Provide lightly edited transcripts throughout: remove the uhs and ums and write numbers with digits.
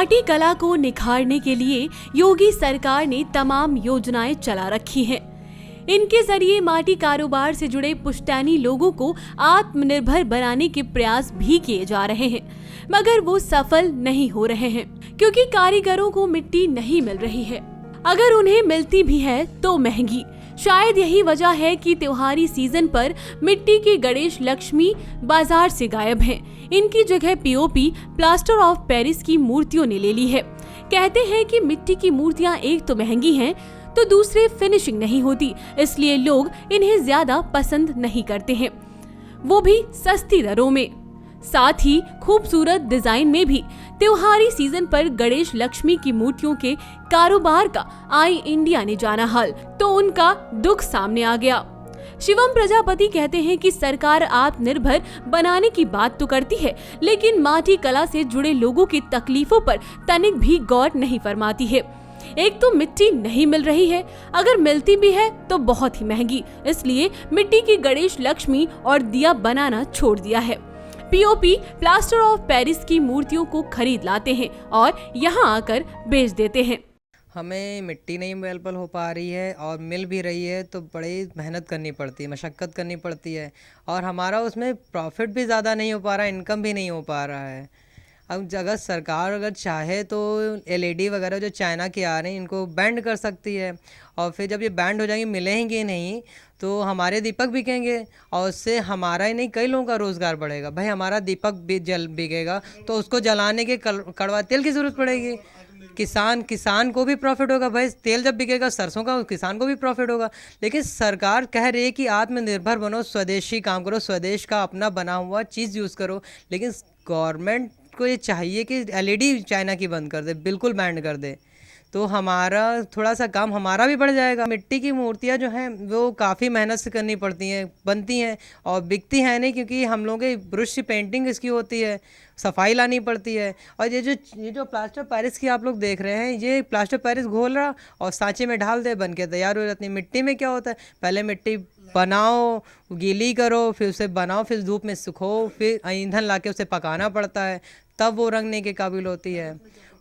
माटी कला को निखारने के लिए योगी सरकार ने तमाम योजनाएं चला रखी हैं। इनके जरिए माटी कारोबार से जुड़े पुश्तैनी लोगों को आत्मनिर्भर बनाने के प्रयास भी किए जा रहे हैं, मगर वो सफल नहीं हो रहे हैं क्योंकि कारीगरों को मिट्टी नहीं मिल रही है। अगर उन्हें मिलती भी है तो महंगी। शायद यही वजह है कि त्योहारी सीजन पर मिट्टी के गणेश लक्ष्मी बाजार से गायब हैं। इनकी जगह पीओपी प्लास्टर ऑफ पेरिस की मूर्तियों ने ले ली है। कहते हैं कि मिट्टी की मूर्तियां एक तो महंगी हैं तो दूसरे फिनिशिंग नहीं होती, इसलिए लोग इन्हें ज्यादा पसंद नहीं करते हैं, वो भी सस्ती दरों में। साथ ही खूबसूरत डिजाइन में भी। त्योहारी सीजन पर गणेश लक्ष्मी की मूर्तियों के कारोबार का आई इंडिया ने जाना हाल तो उनका दुख सामने आ गया। शिवम प्रजापति कहते हैं कि सरकार आत्मनिर्भर बनाने की बात तो करती है, लेकिन माटी कला से जुड़े लोगों की तकलीफों पर तनिक भी गौर नहीं फरमाती है। एक तो मिट्टी नहीं मिल रही है, अगर मिलती भी है तो बहुत ही महंगी, इसलिए मिट्टी की गणेश लक्ष्मी और दिया बनाना छोड़ दिया है। पीओपी प्लास्टर ऑफ पेरिस की मूर्तियों को खरीद लाते हैं और यहाँ आकर बेच देते हैं। हमें मिट्टी नहीं अवेलेबल हो पा रही है और मिल भी रही है तो बड़ी मेहनत करनी पड़ती है, मशक्क़त करनी पड़ती है और हमारा उसमें प्रॉफिट भी ज़्यादा नहीं हो पा रहा है, इनकम भी नहीं हो पा रहा है। अब अगर सरकार अगर चाहे तो एलईडी वगैरह जो चाइना के आ रहे हैं इनको बैंड कर सकती है और फिर जब ये बैंड हो जाएंगे, मिलेंगे नहीं तो हमारे दीपक बिकेंगे और उससे हमारा ही नहीं कई लोगों का रोज़गार बढ़ेगा। भाई हमारा दीपक भी बिकेगा तो उसको जलाने के कड़वा तेल की ज़रूरत पड़ेगी। किसान को भी प्रॉफिट होगा, भाई तेल जब बिकेगा सरसों का, किसान को भी प्रॉफिट होगा। लेकिन सरकार कह रही है कि आत्मनिर्भर बनो, स्वदेशी काम करो, स्वदेश का अपना बना हुआ चीज़ यूज़ करो, लेकिन गवर्नमेंट को ये चाहिए कि एलईडी चाइना की बंद कर दे, बिल्कुल बैंड कर दे, तो हमारा थोड़ा सा काम हमारा भी बढ़ जाएगा। मिट्टी की मूर्तियाँ जो हैं वो काफ़ी मेहनत से करनी पड़ती हैं, बनती हैं और बिकती हैं नहीं, क्योंकि हम लोगों के ब्रश की पेंटिंग इसकी होती है, सफाई लानी पड़ती है। और ये जो प्लास्टर पेरिस की आप लोग देख रहे हैं, ये प्लास्टर पेरिस घोल रहा और सांचे में ढाल दे, बन के तैयार हो जाती है। मिट्टी में क्या होता है, पहले मिट्टी बनाओ, गीली करो, फिर उसे बनाओ, फिर धूप में सुखाओ, फिर ईंधन ला के उसे पकाना पड़ता है, तब वो रंगने के काबिल होती है।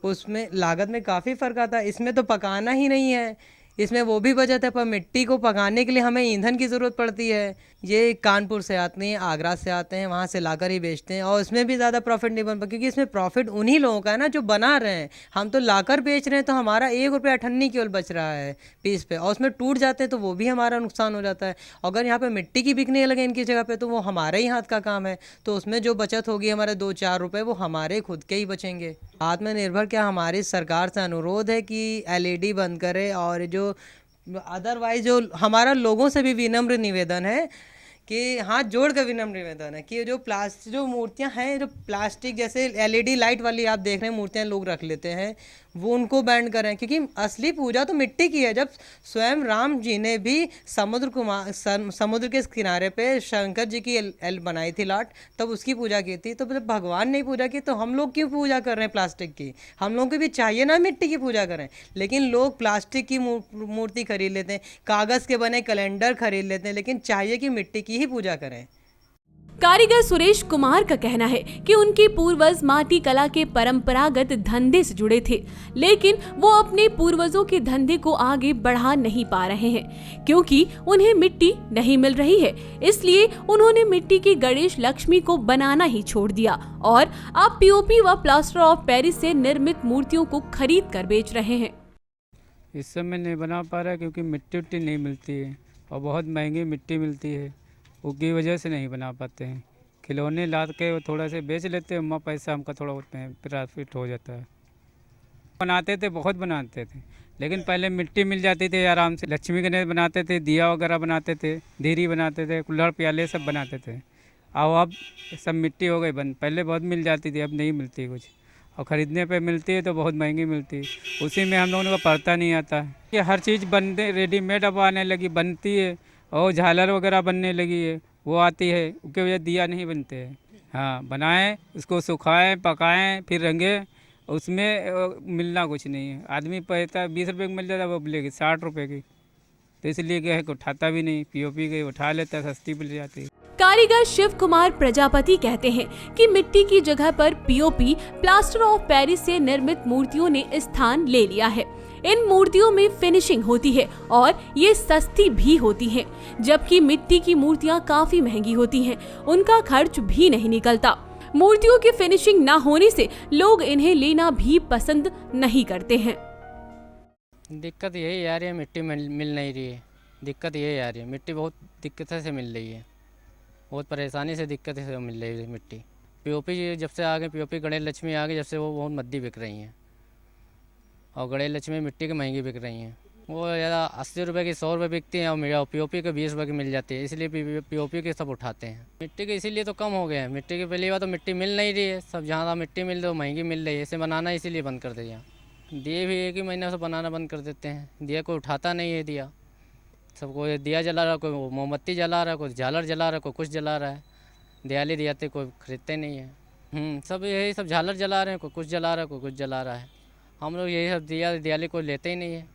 उसमें लागत में काफ़ी फ़र्क आता है। इसमें तो पकाना ही नहीं है, इसमें वो भी बचत है, पर मिट्टी को पकाने के लिए हमें ईंधन की ज़रूरत पड़ती है। ये कानपुर से आते हैं, आगरा से आते हैं, वहाँ से लाकर ही बेचते हैं और इसमें भी ज़्यादा प्रॉफिट नहीं बन पाता, क्योंकि इसमें प्रॉफिट उन्हीं लोगों का है ना जो बना रहे हैं। हम तो लाकर बेच रहे हैं तो हमारा 1 रुपया अठन्नी केवल बच रहा है पीस पे, और उसमें टूट जाते हैं तो वो भी हमारा नुकसान हो जाता है। अगर यहाँ पे मिट्टी की बिकने लगे इनकी जगह पे तो वो हमारे ही हाथ का काम है, तो उसमें जो बचत होगी हमारे 2-4 रुपये, वो हमारे खुद के ही बचेंगे। आत्मनिर्भर क्या, हमारी सरकार से अनुरोध है कि एलईडी बंद करे, और जो अदरवाइज जो हमारा लोगों से भी विनम्र निवेदन है कि हाथ जोड़ कर विनम्र निवेदन है कि जो मूर्तियां हैं, जो प्लास्टिक जैसे एलईडी लाइट वाली आप देख रहे हैं मूर्तियां लोग रख लेते हैं, वो उनको बैन करें, क्योंकि असली पूजा तो मिट्टी की है। जब स्वयं राम जी ने भी समुद्र के किनारे पे शंकर जी की एल बनाई थी लाट, तब उसकी पूजा की थी। तो जब भगवान ने पूजा की तो हम लोग क्यों पूजा कर रहे हैं प्लास्टिक की? हम लोग को भी चाहिए ना मिट्टी की पूजा करें, लेकिन लोग प्लास्टिक की मूर्ति खरीद लेते हैं, कागज़ के बने कैलेंडर खरीद लेते हैं, लेकिन चाहिए कि मिट्टी की ही पूजा करें। कारीगर सुरेश कुमार का कहना है कि उनके पूर्वज माटी कला के परंपरागत धंधे से जुड़े थे, लेकिन वो अपने पूर्वजों के धंधे को आगे बढ़ा नहीं पा रहे हैं क्योंकि उन्हें मिट्टी नहीं मिल रही है। इसलिए उन्होंने मिट्टी की गणेश लक्ष्मी को बनाना ही छोड़ दिया और अब पीओपी व प्लास्टर ऑफ पेरिस से निर्मित मूर्तियों को खरीद कर बेच रहे हैं। इस समय नहीं बना पा रहा क्योंकि मिट्टी नहीं मिलती है और बहुत महंगी मिट्टी मिलती है, उसकी वजह से नहीं बना पाते हैं। खिलौने ला के थोड़ा से बेच लेते हैं, पैसा हमका थोड़ा बहुत प्रॉफिट हो जाता है। बनाते थे, बहुत बनाते थे, लेकिन पहले मिट्टी मिल जाती थी आराम से। लक्ष्मी गणेश बनाते थे, दिया वगैरह बनाते थे, धीरी बनाते थे, कुल्हड़ प्याले सब बनाते थे। अब सब मिट्टी हो गई बंद। पहले बहुत मिल जाती थी, अब नहीं मिलती कुछ, और ख़रीदने पे मिलती है तो बहुत महंगी मिलती है। उसी में हम लोगों को पड़ता नहीं आता है कि हर चीज़ बनते रेडीमेड अब आने लगी, बनती है, और झालर वगैरह बनने लगी है, वो आती है, उसके वजह दिया नहीं बनते हैं। हाँ, बनाएं, उसको सुखाएं, पकाएं, फिर रंगे, उसमें मिलना कुछ नहीं है। आदमी पैसा 20 रुपये की मिल जाता है, वो बोलेगी 60 रुपये की, तो इसलिए क्या है कि उठाता भी नहीं, पीओपी के उठा लेता है, सस्ती मिल जाती है। कारीगर शिव कुमार प्रजापति कहते हैं कि मिट्टी की जगह पर पीओपी प्लास्टर ऑफ पेरिस से निर्मित मूर्तियों ने स्थान ले लिया है। इन मूर्तियों में फिनिशिंग होती है और ये सस्ती भी होती हैं, जबकि मिट्टी की मूर्तियां काफी महंगी होती हैं, उनका खर्च भी नहीं निकलता। मूर्तियों की फिनिशिंग ना होने से लोग इन्हें लेना भी पसंद नहीं करते हैं। दिक्कत यही आ रही है, मिट्टी मिल नहीं रही है। दिक्कत यही आ रही है, मिट्टी बहुत दिक्कत से मिल रही है, बहुत परेशानी से दिक्कत से मिल रही है मिट्टी। पीओपी जब से आ गए, पीओपी गणेश लक्ष्मी आ गई, जब से वो बहुत मद्दी बिक रही हैं और गणेश लक्ष्मी मिट्टी की महंगी बिक रही हैं। वो ज़्यादा 80 रुपये की 100 रुपये बिकती हैं और मेरा पीओपी के 20 रुपये की मिल जाती है, इसलिए पीओपी के सब उठाते हैं। मिट्टी के इसीलिए तो कम हो गए हैं। मिट्टी की पहली बार तो मिट्टी मिल नहीं रही है, सब जहाँ मिट्टी मिल रही है महंगी मिल रही है, इसे बनाना इसीलिए बंद कर दिया। दिए भी एक ही महीना से बनाना बंद कर देते हैं, दिया कोई उठाता नहीं है। दिया सबको दिया जला रहा, कोई मोमबत्ती जला रहा है, कोई झालर जला रहा है, कोई कुछ जला रहा है। दिवाली दियाते कोई खरीदते नहीं है। सब यही सब झालर जला रहे हैं, कोई कुछ जला रहा है, कोई कुछ जला रहा है। हम लोग यही सब दिया दिवाली कोई लेते ही नहीं है।